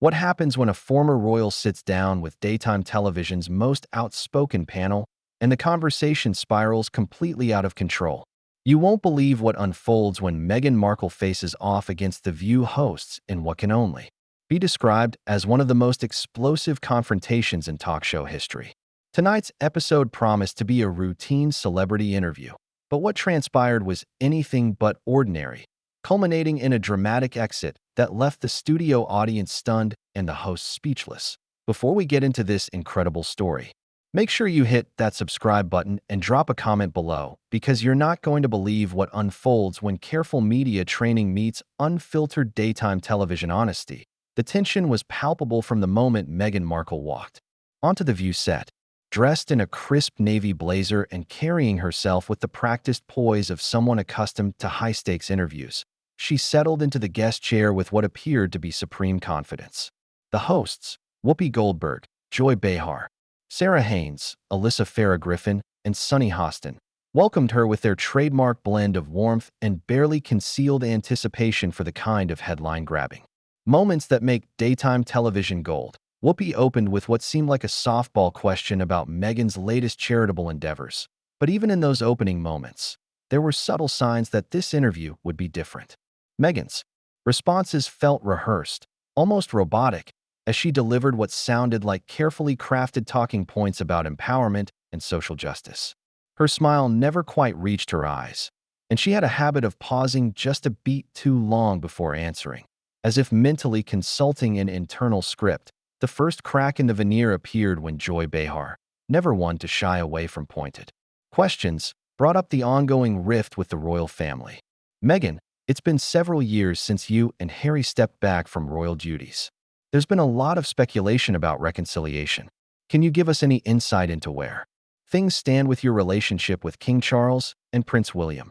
What happens when a former royal sits down with daytime television's most outspoken panel and the conversation spirals completely out of control? You won't believe what unfolds when Meghan Markle faces off against The View hosts in what can only be described as one of the most explosive confrontations in talk show history. Tonight's episode promised to be a routine celebrity interview, but what transpired was anything but ordinary, culminating in a dramatic exit that left the studio audience stunned and the host speechless. Before we get into this incredible story, make sure you hit that subscribe button and drop a comment below, because you're not going to believe what unfolds when careful media training meets unfiltered daytime television honesty. The tension was palpable from the moment Meghan Markle walked onto the View set, dressed in a crisp navy blazer and carrying herself with the practiced poise of someone accustomed to high-stakes interviews. She settled into the guest chair with what appeared to be supreme confidence. The hosts, Whoopi Goldberg, Joy Behar, Sarah Haynes, Alyssa Farah Griffin, and Sunny Hostin, welcomed her with their trademark blend of warmth and barely concealed anticipation for the kind of headline-grabbing moments that make daytime television gold. Whoopi opened with what seemed like a softball question about Meghan's latest charitable endeavors. But even in those opening moments, there were subtle signs that this interview would be different. Meghan's responses felt rehearsed, almost robotic, as she delivered what sounded like carefully crafted talking points about empowerment and social justice. Her smile never quite reached her eyes, and she had a habit of pausing just a beat too long before answering, as if mentally consulting an internal script. The first crack in the veneer appeared when Joy Behar, never one to shy away from pointed questions, brought up the ongoing rift with the royal family. "Meghan, it's been several years since you and Harry stepped back from royal duties. There's been a lot of speculation about reconciliation. Can you give us any insight into where things stand with your relationship with King Charles and Prince William?"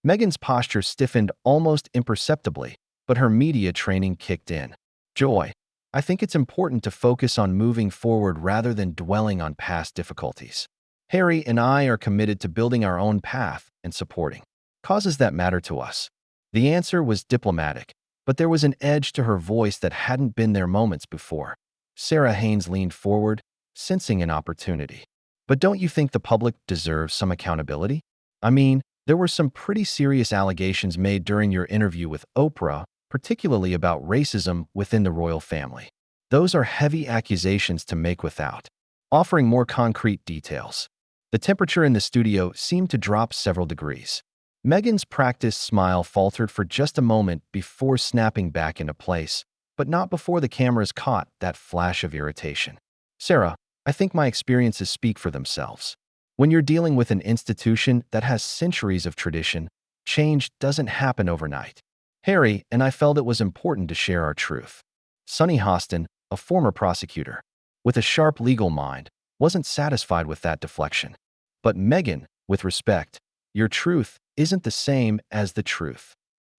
Meghan's posture stiffened almost imperceptibly, but her media training kicked in. "Joy, I think it's important to focus on moving forward rather than dwelling on past difficulties. Harry and I are committed to building our own path and supporting causes that matter to us." The answer was diplomatic, but there was an edge to her voice that hadn't been there moments before. Sarah Haynes leaned forward, sensing an opportunity. "But don't you think the public deserves some accountability? I mean, there were some pretty serious allegations made during your interview with Oprah, particularly about racism within the royal family. Those are heavy accusations to make without offering more concrete details." The temperature in the studio seemed to drop several degrees. Meghan's practiced smile faltered for just a moment before snapping back into place, but not before the cameras caught that flash of irritation. "Sarah, I think my experiences speak for themselves. When you're dealing with an institution that has centuries of tradition, change doesn't happen overnight. Harry and I felt it was important to share our truth." Sunny Hostin, a former prosecutor with a sharp legal mind, wasn't satisfied with that deflection. "But Meghan, with respect, your truth isn't the same as the truth.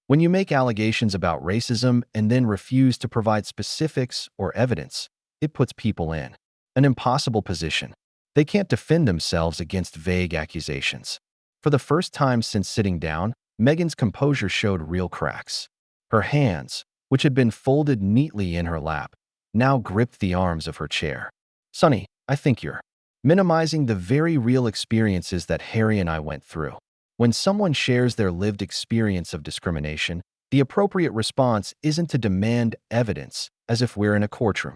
When you make allegations about racism and then refuse to provide specifics or evidence, it puts people in an impossible position. They can't defend themselves against vague accusations." For the first time since sitting down, Meghan's composure showed real cracks. Her hands, which had been folded neatly in her lap, now gripped the arms of her chair. "Sunny, I think you're minimizing the very real experiences that Harry and I went through. When someone shares their lived experience of discrimination, the appropriate response isn't to demand evidence as if we're in a courtroom."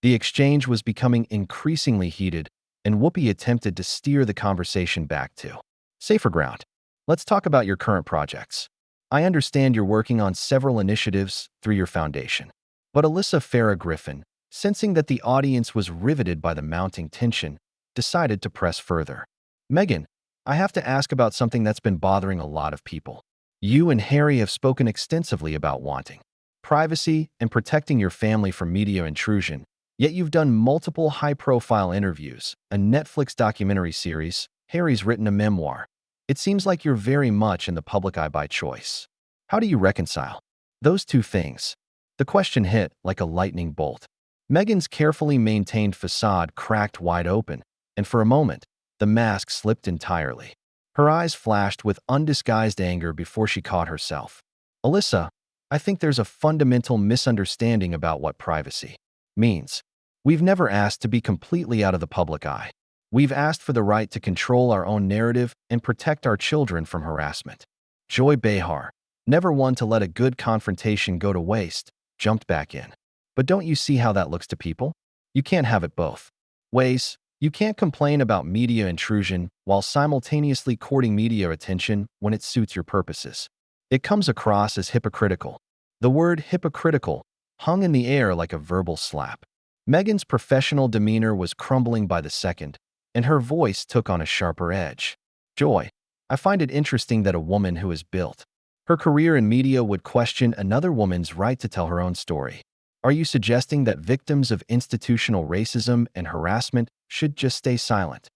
The exchange was becoming increasingly heated, and Whoopi attempted to steer the conversation back to safer ground. "Let's talk about your current projects. I understand you're working on several initiatives through your foundation." But Alyssa Farah Griffin, sensing that the audience was riveted by the mounting tension, decided to press further. "Meghan, I have to ask about something that's been bothering a lot of people. You and Harry have spoken extensively about wanting privacy and protecting your family from media intrusion, yet you've done multiple high-profile interviews, a Netflix documentary series, Harry's written a memoir. It seems like you're very much in the public eye by choice. How do you reconcile those two things?" The question hit like a lightning bolt. Meghan's carefully maintained facade cracked wide open, and for a moment, the mask slipped entirely. Her eyes flashed with undisguised anger before she caught herself. "Alyssa, I think there's a fundamental misunderstanding about what privacy means we've never asked to be completely out of the public eye. We've asked for the right to control our own narrative and protect our children from harassment. Joy Behar, never one to let a good confrontation go to waste, jumped back in. But don't you see how that looks to people? You can't have it both ways. You can't complain about media intrusion while simultaneously courting media attention when it suits your purposes. It comes across as hypocritical. The word hypocritical hung in the air like a verbal slap. Meghan's professional demeanor was crumbling by the second, and her voice took on a sharper edge. Joy, I find it interesting that a woman who has built her career in media would question another woman's right to tell her own story. Are you suggesting that victims of institutional racism and harassment should just stay silent?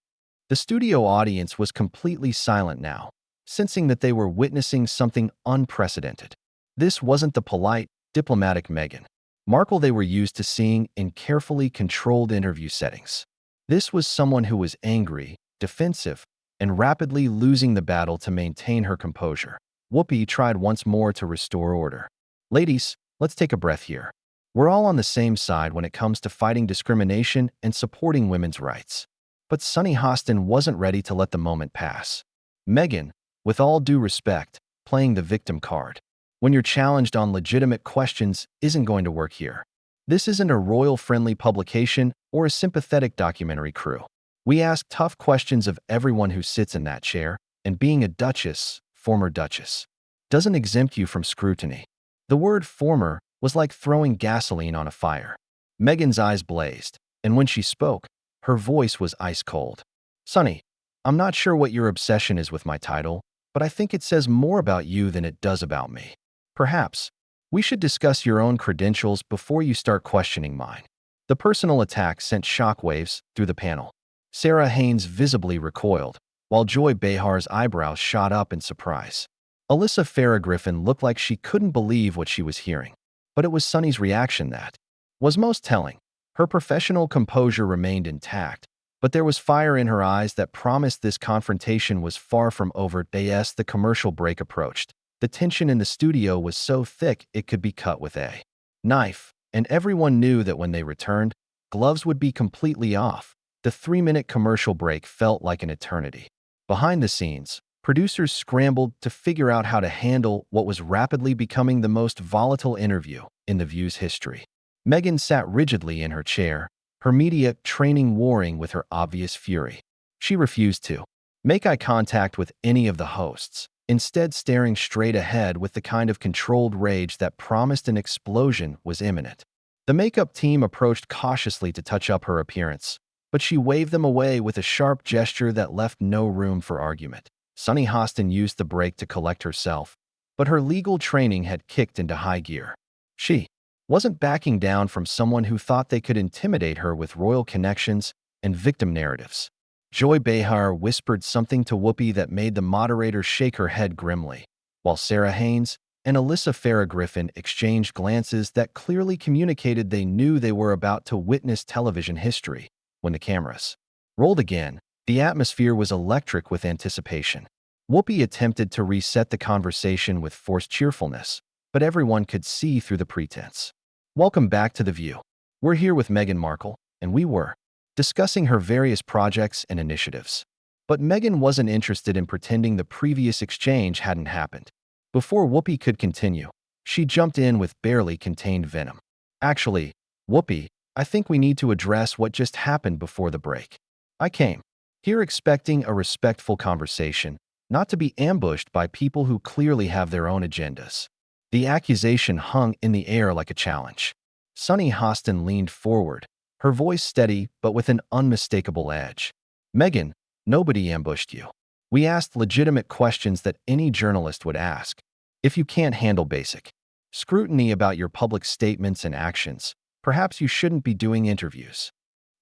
The studio audience was completely silent now, sensing that they were witnessing something unprecedented. This wasn't the polite, diplomatic Meghan Markle they were used to seeing in carefully controlled interview settings. This was someone who was angry, defensive, and rapidly losing the battle to maintain her composure. Whoopi tried once more to restore order. Ladies, let's take a breath here. We're all on the same side when it comes to fighting discrimination and supporting women's rights. But Sunny Hostin wasn't ready to let the moment pass. Meghan, with all due respect, playing the victim card when you're challenged on legitimate questions isn't going to work here. This isn't a royal-friendly publication or a sympathetic documentary crew. We ask tough questions of everyone who sits in that chair, and being a duchess, former duchess, doesn't exempt you from scrutiny. The word former was like throwing gasoline on a fire. Meghan's eyes blazed, and when she spoke, her voice was ice cold. Sunny, I'm not sure what your obsession is with my title, but I think it says more about you than it does about me. Perhaps we should discuss your own credentials before you start questioning mine. The personal attack sent shockwaves through the panel. Sarah Haynes visibly recoiled, while Joy Behar's eyebrows shot up in surprise. Alyssa Farah Griffin looked like she couldn't believe what she was hearing. But it was Sunny's reaction that was most telling. Her professional composure remained intact, but there was fire in her eyes that promised this confrontation was far from over. As the commercial break approached, the tension in the studio was so thick it could be cut with a knife, and everyone knew that when they returned, gloves would be completely off. The 3-minute commercial break felt like an eternity. Behind the scenes, producers scrambled to figure out how to handle what was rapidly becoming the most volatile interview in The View's history. Meghan sat rigidly in her chair, her media training warring with her obvious fury. She refused to make eye contact with any of the hosts, instead staring straight ahead with the kind of controlled rage that promised an explosion was imminent. The makeup team approached cautiously to touch up her appearance, but she waved them away with a sharp gesture that left no room for argument. Sunny Hostin used the break to collect herself, but her legal training had kicked into high gear. She wasn't backing down from someone who thought they could intimidate her with royal connections and victim narratives. Joy Behar whispered something to Whoopi that made the moderator shake her head grimly, while Sarah Haynes and Alyssa Farah Griffin exchanged glances that clearly communicated they knew they were about to witness television history. When the cameras rolled again, the atmosphere was electric with anticipation. Whoopi attempted to reset the conversation with forced cheerfulness, but everyone could see through the pretense. Welcome back to The View. We're here with Meghan Markle, and we were discussing her various projects and initiatives. But Meghan wasn't interested in pretending the previous exchange hadn't happened. Before Whoopi could continue, she jumped in with barely contained venom. Actually, Whoopi, I think we need to address what just happened before the break. I came here expecting a respectful conversation, not to be ambushed by people who clearly have their own agendas. The accusation hung in the air like a challenge. Sunny Hostin leaned forward, her voice steady but with an unmistakable edge. Meghan, nobody ambushed you. We asked legitimate questions that any journalist would ask. If you can't handle basic scrutiny about your public statements and actions, perhaps you shouldn't be doing interviews.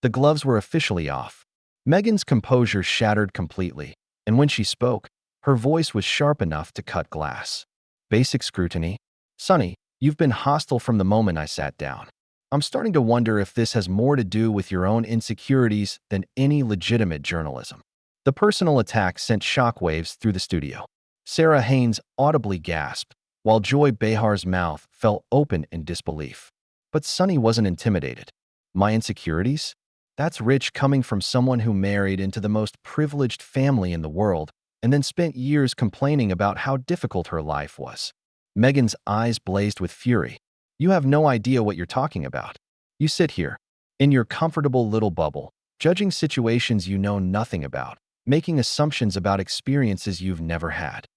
The gloves were officially off. Meghan's composure shattered completely, and when she spoke, her voice was sharp enough to cut glass. Basic scrutiny? Sunny, you've been hostile from the moment I sat down. I'm starting to wonder if this has more to do with your own insecurities than any legitimate journalism. The personal attack sent shockwaves through the studio. Sarah Haynes audibly gasped, while Joy Behar's mouth fell open in disbelief. But Sunny wasn't intimidated. My insecurities? That's rich coming from someone who married into the most privileged family in the world and then spent years complaining about how difficult her life was. Meghan's eyes blazed with fury. You have no idea what you're talking about. You sit here, in your comfortable little bubble, judging situations you know nothing about, making assumptions about experiences you've never had.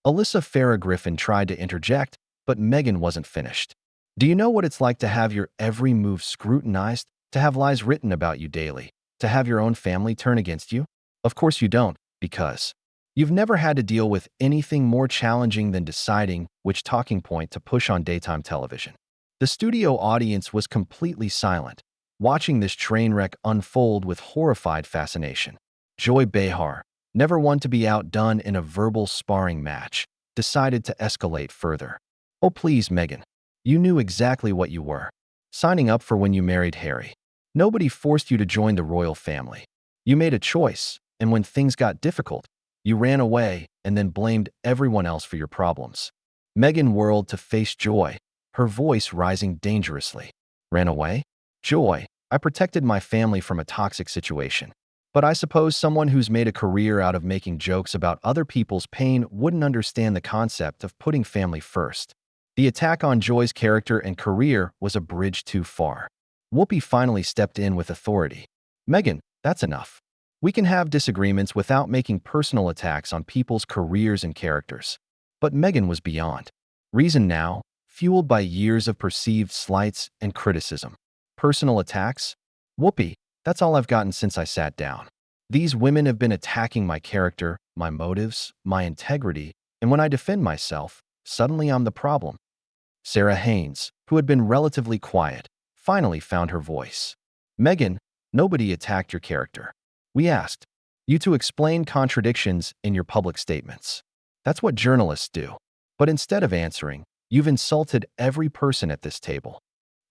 Alyssa Farah Griffin tried to interject, but Meghan wasn't finished. Do you know what it's like to have your every move scrutinized, to have lies written about you daily, to have your own family turn against you? Of course you don't, because you've never had to deal with anything more challenging than deciding which talking point to push on daytime television. The studio audience was completely silent, watching this train wreck unfold with horrified fascination. Joy Behar, never one to be outdone in a verbal sparring match, decided to escalate further. Oh please, Meghan. You knew exactly what you were signing up for when you married Harry. Nobody forced you to join the royal family. You made a choice, and when things got difficult, you ran away and then blamed everyone else for your problems. Meghan whirled to face Joy, her voice rising dangerously. Ran away? Joy, I protected my family from a toxic situation. But I suppose someone who's made a career out of making jokes about other people's pain wouldn't understand the concept of putting family first. The attack on Joy's character and career was a bridge too far. Whoopi finally stepped in with authority. Meghan, that's enough. We can have disagreements without making personal attacks on people's careers and characters. But Meghan was beyond. Reason now, fueled by years of perceived slights and criticism. Personal attacks? Whoopi, that's all I've gotten since I sat down. These women have been attacking my character, my motives, my integrity, and when I defend myself, suddenly I'm the problem. Sarah Haynes, who had been relatively quiet, finally found her voice. Meghan, nobody attacked your character. We asked you to explain contradictions in your public statements. That's what journalists do. But instead of answering, you've insulted every person at this table.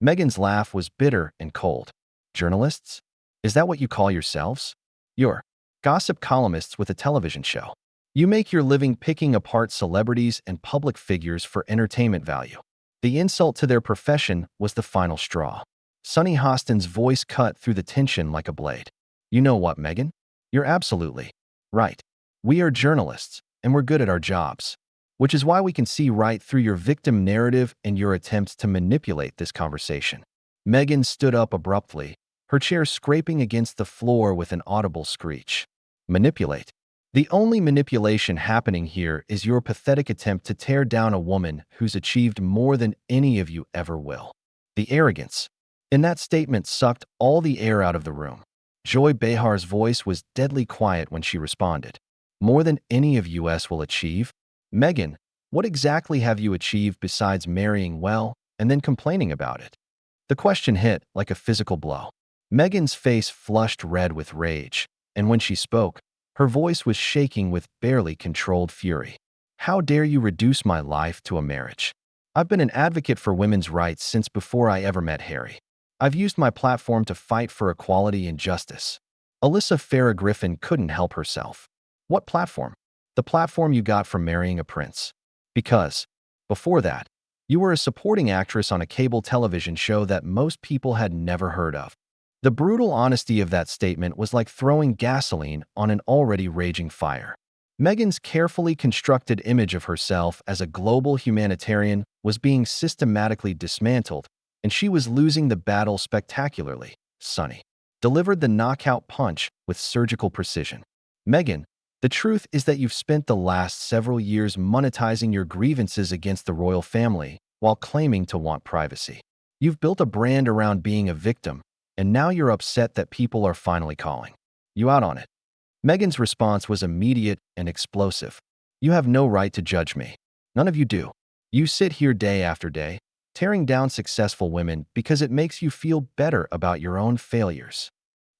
Meghan's laugh was bitter and cold. Journalists? Is that what you call yourselves? You're gossip columnists with a television show. You make your living picking apart celebrities and public figures for entertainment value. The insult to their profession was the final straw. Sunny Hostin's voice cut through the tension like a blade. You know what, Meghan? You're absolutely right. We are journalists, and we're good at our jobs. Which is why we can see right through your victim narrative and your attempts to manipulate this conversation. Meghan stood up abruptly, her chair scraping against the floor with an audible screech. Manipulate. The only manipulation happening here is your pathetic attempt to tear down a woman who's achieved more than any of you ever will. The arrogance in that statement sucked all the air out of the room. Joy Behar's voice was deadly quiet when she responded. More than any of us will achieve? Meghan, what exactly have you achieved besides marrying well and then complaining about it? The question hit like a physical blow. Meghan's face flushed red with rage, and when she spoke, her voice was shaking with barely controlled fury. How dare you reduce my life to a marriage? I've been an advocate for women's rights since before I ever met Harry. I've used my platform to fight for equality and justice. Alyssa Farah Griffin couldn't help herself. What platform? The platform you got from marrying a prince. Because, before that, you were a supporting actress on a cable television show that most people had never heard of. The brutal honesty of that statement was like throwing gasoline on an already raging fire. Meghan's carefully constructed image of herself as a global humanitarian was being systematically dismantled, and she was losing the battle spectacularly. Sunny delivered the knockout punch with surgical precision. Meghan, the truth is that you've spent the last several years monetizing your grievances against the royal family while claiming to want privacy. You've built a brand around being a victim, and now you're upset that people are finally calling you out on it. Meghan's response was immediate and explosive. You have no right to judge me. None of you do. You sit here day after day, tearing down successful women because it makes you feel better about your own failures.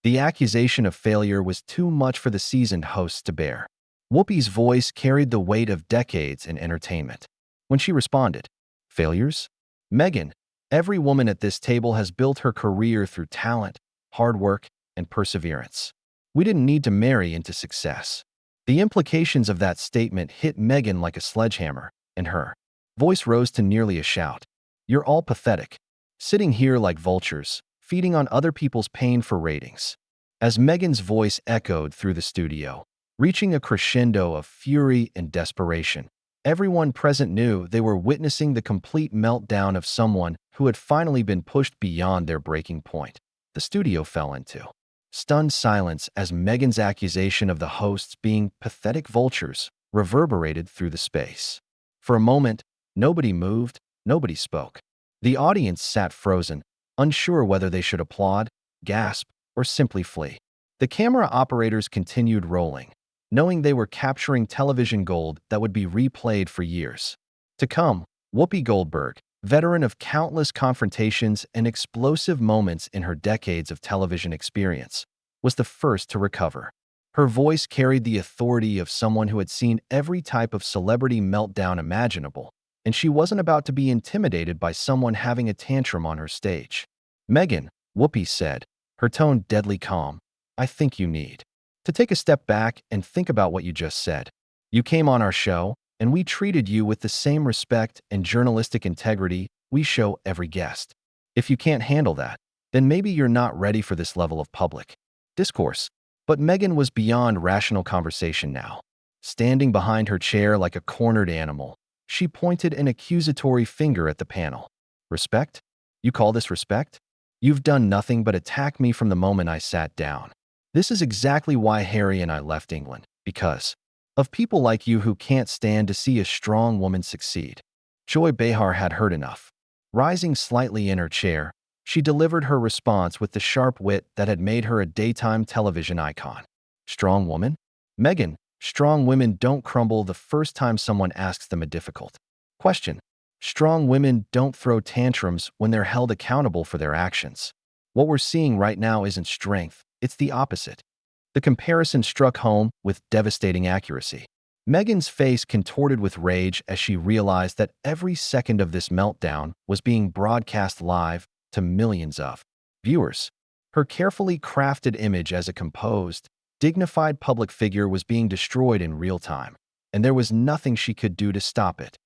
The accusation of failure was too much for the seasoned hosts to bear. Whoopi's voice carried the weight of decades in entertainment. When she responded, failures? Meghan, every woman at this table has built her career through talent, hard work, and perseverance. We didn't need to marry into success. The implications of that statement hit Meghan like a sledgehammer, and her voice rose to nearly a shout. You're all pathetic. Sitting here like vultures, feeding on other people's pain for ratings. As Meghan's voice echoed through the studio, reaching a crescendo of fury and desperation, everyone present knew they were witnessing the complete meltdown of someone who had finally been pushed beyond their breaking point. The studio fell into stunned silence as Meghan's accusation of the hosts being pathetic vultures reverberated through the space. For a moment, nobody moved, nobody spoke. The audience sat frozen, unsure whether they should applaud, gasp, or simply flee. The camera operators continued rolling, knowing they were capturing television gold that would be replayed for years to come. Whoopi Goldberg, veteran of countless confrontations and explosive moments in her decades of television experience, was the first to recover. Her voice carried the authority of someone who had seen every type of celebrity meltdown imaginable, and she wasn't about to be intimidated by someone having a tantrum on her stage. "Meghan," Whoopi said, her tone deadly calm, "I think you need to take a step back and think about what you just said. You came on our show, and we treated you with the same respect and journalistic integrity we show every guest. If you can't handle that, then maybe you're not ready for this level of public discourse." But Meghan was beyond rational conversation now. Standing behind her chair like a cornered animal, she pointed an accusatory finger at the panel. "Respect? You call this respect? You've done nothing but attack me from the moment I sat down. This is exactly why Harry and I left England, because of people like you who can't stand to see a strong woman succeed." Joy Behar had heard enough. Rising slightly in her chair, she delivered her response with the sharp wit that had made her a daytime television icon. "Strong woman? Meghan, strong women don't crumble the first time someone asks them a difficult question. Strong women don't throw tantrums when they're held accountable for their actions. What we're seeing right now isn't strength, it's the opposite." The comparison struck home with devastating accuracy. Meghan's face contorted with rage as she realized that every second of this meltdown was being broadcast live to millions of viewers. Her carefully crafted image as a composed, dignified public figure was being destroyed in real time, and there was nothing she could do to stop it.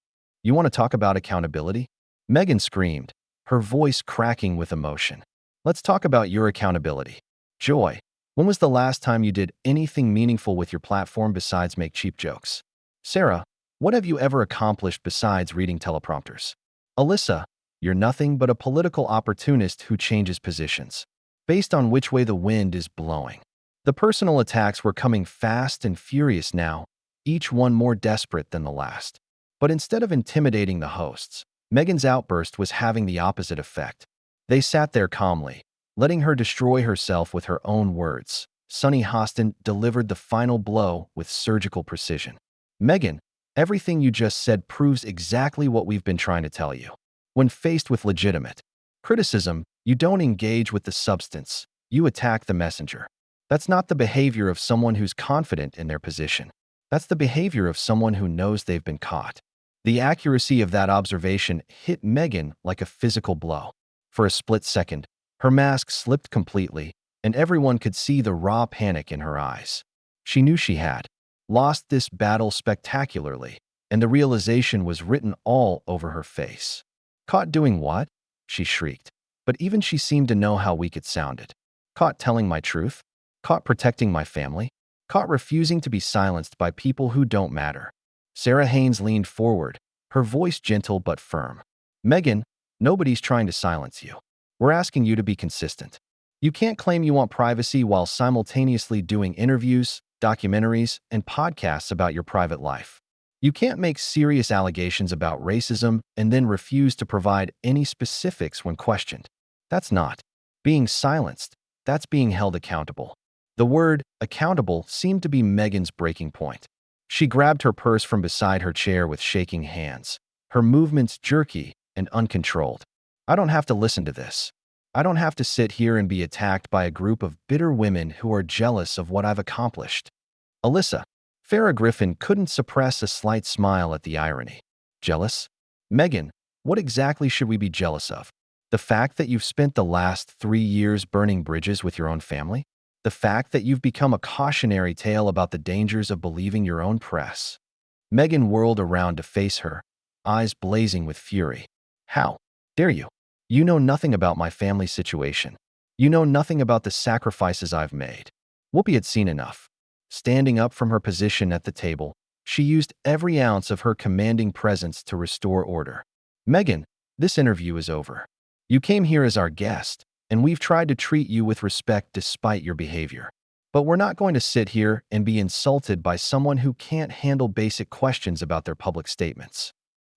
"You want to talk about accountability?" Meghan screamed, her voice cracking with emotion. "Let's talk about your accountability. Joy, when was the last time you did anything meaningful with your platform besides make cheap jokes? Sarah, what have you ever accomplished besides reading teleprompters? Alyssa, you're nothing but a political opportunist who changes positions based on which way the wind is blowing." The personal attacks were coming fast and furious now, each one more desperate than the last. But instead of intimidating the hosts, Meghan's outburst was having the opposite effect. They sat there calmly, letting her destroy herself with her own words. Sunny Hostin delivered the final blow with surgical precision. "Meghan, everything you just said proves exactly what we've been trying to tell you. When faced with legitimate criticism, you don't engage with the substance, you attack the messenger. That's not the behavior of someone who's confident in their position. That's the behavior of someone who knows they've been caught." The accuracy of that observation hit Meghan like a physical blow. For a split second, her mask slipped completely, and everyone could see the raw panic in her eyes. She knew she had lost this battle spectacularly, and the realization was written all over her face. "Caught doing what?" she shrieked. But even she seemed to know how weak it sounded. "Caught telling my truth? Caught protecting my family? Caught refusing to be silenced by people who don't matter?" Sarah Haynes leaned forward, her voice gentle but firm. "Meghan, nobody's trying to silence you. We're asking you to be consistent. You can't claim you want privacy while simultaneously doing interviews, documentaries, and podcasts about your private life. You can't make serious allegations about racism and then refuse to provide any specifics when questioned. That's not being silenced, that's being held accountable." The word accountable seemed to be Meghan's breaking point. She grabbed her purse from beside her chair with shaking hands, her movements jerky and uncontrolled. "I don't have to listen to this. I don't have to sit here and be attacked by a group of bitter women who are jealous of what I've accomplished." Alyssa, Farrah Griffin couldn't suppress a slight smile at the irony. "Jealous? Meghan, what exactly should we be jealous of? The fact that you've spent the last 3 years burning bridges with your own family? The fact that you've become a cautionary tale about the dangers of believing your own press?" Meghan whirled around to face her, eyes blazing with fury. "How dare you? You know nothing about my family situation. You know nothing about the sacrifices I've made." Whoopi had seen enough. Standing up from her position at the table, she used every ounce of her commanding presence to restore order. "Meghan, this interview is over. You came here as our guest, and we've tried to treat you with respect despite your behavior. But we're not going to sit here and be insulted by someone who can't handle basic questions about their public statements."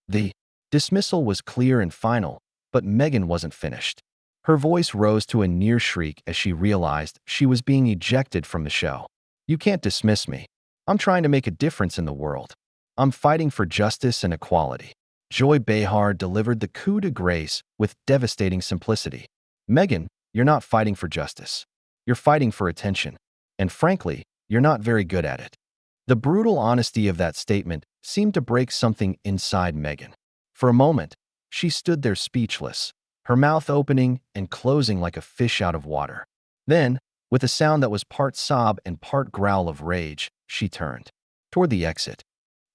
The dismissal was clear and final, but Meghan wasn't finished. Her voice rose to a near shriek as she realized she was being ejected from the show. "You can't dismiss me. I'm trying to make a difference in the world. I'm fighting for justice and equality." Joy Behar delivered the coup de grace with devastating simplicity. "Meghan, you're not fighting for justice. You're fighting for attention. And frankly, you're not very good at it." The brutal honesty of that statement seemed to break something inside Meghan. For a moment, she stood there speechless, her mouth opening and closing like a fish out of water. Then, with a sound that was part sob and part growl of rage, she turned toward the exit.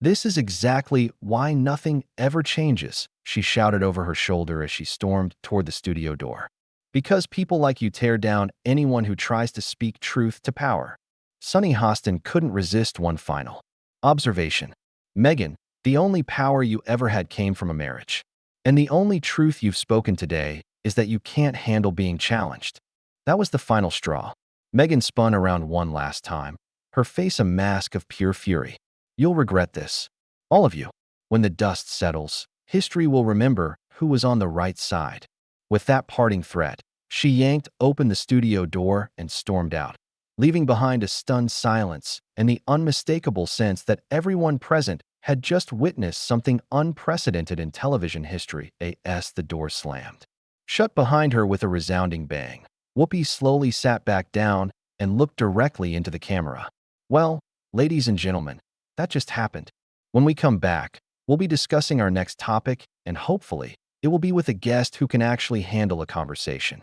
"This is exactly why nothing ever changes," she shouted over her shoulder as she stormed toward the studio door. "Because people like you tear down anyone who tries to speak truth to power." Sunny Hostin couldn't resist one final observation. "Meghan, the only power you ever had came from a marriage. And the only truth you've spoken today is that you can't handle being challenged." That was the final straw. Meghan spun around one last time, her face a mask of pure fury. "You'll regret this. All of you. When the dust settles, history will remember who was on the right side." With that parting threat, she yanked open the studio door and stormed out, leaving behind a stunned silence and the unmistakable sense that everyone present had just witnessed something unprecedented in television history. As the door slammed shut behind her with a resounding bang, Whoopi slowly sat back down and looked directly into the camera. "Well, ladies and gentlemen, that just happened. When we come back, we'll be discussing our next topic, and hopefully, it will be with a guest who can actually handle a conversation."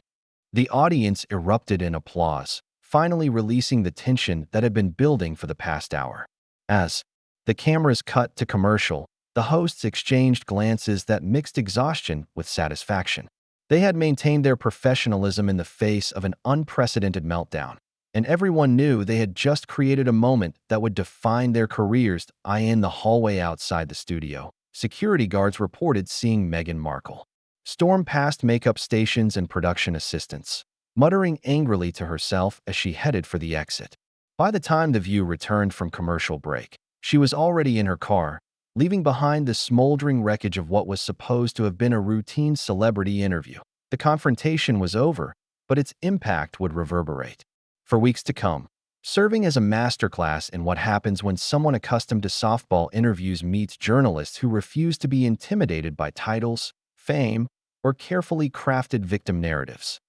The audience erupted in applause, finally releasing the tension that had been building for the past hour. As the cameras cut to commercial, the hosts exchanged glances that mixed exhaustion with satisfaction. They had maintained their professionalism in the face of an unprecedented meltdown, and everyone knew they had just created a moment that would define their careers. In the hallway outside the studio, security guards reported seeing Meghan Markle storm past makeup stations and production assistants, muttering angrily to herself as she headed for the exit. By the time The View returned from commercial break, she was already in her car, leaving behind the smoldering wreckage of what was supposed to have been a routine celebrity interview. The confrontation was over, but its impact would reverberate for weeks to come, serving as a masterclass in what happens when someone accustomed to softball interviews meets journalists who refuse to be intimidated by titles, fame, or carefully crafted victim narratives.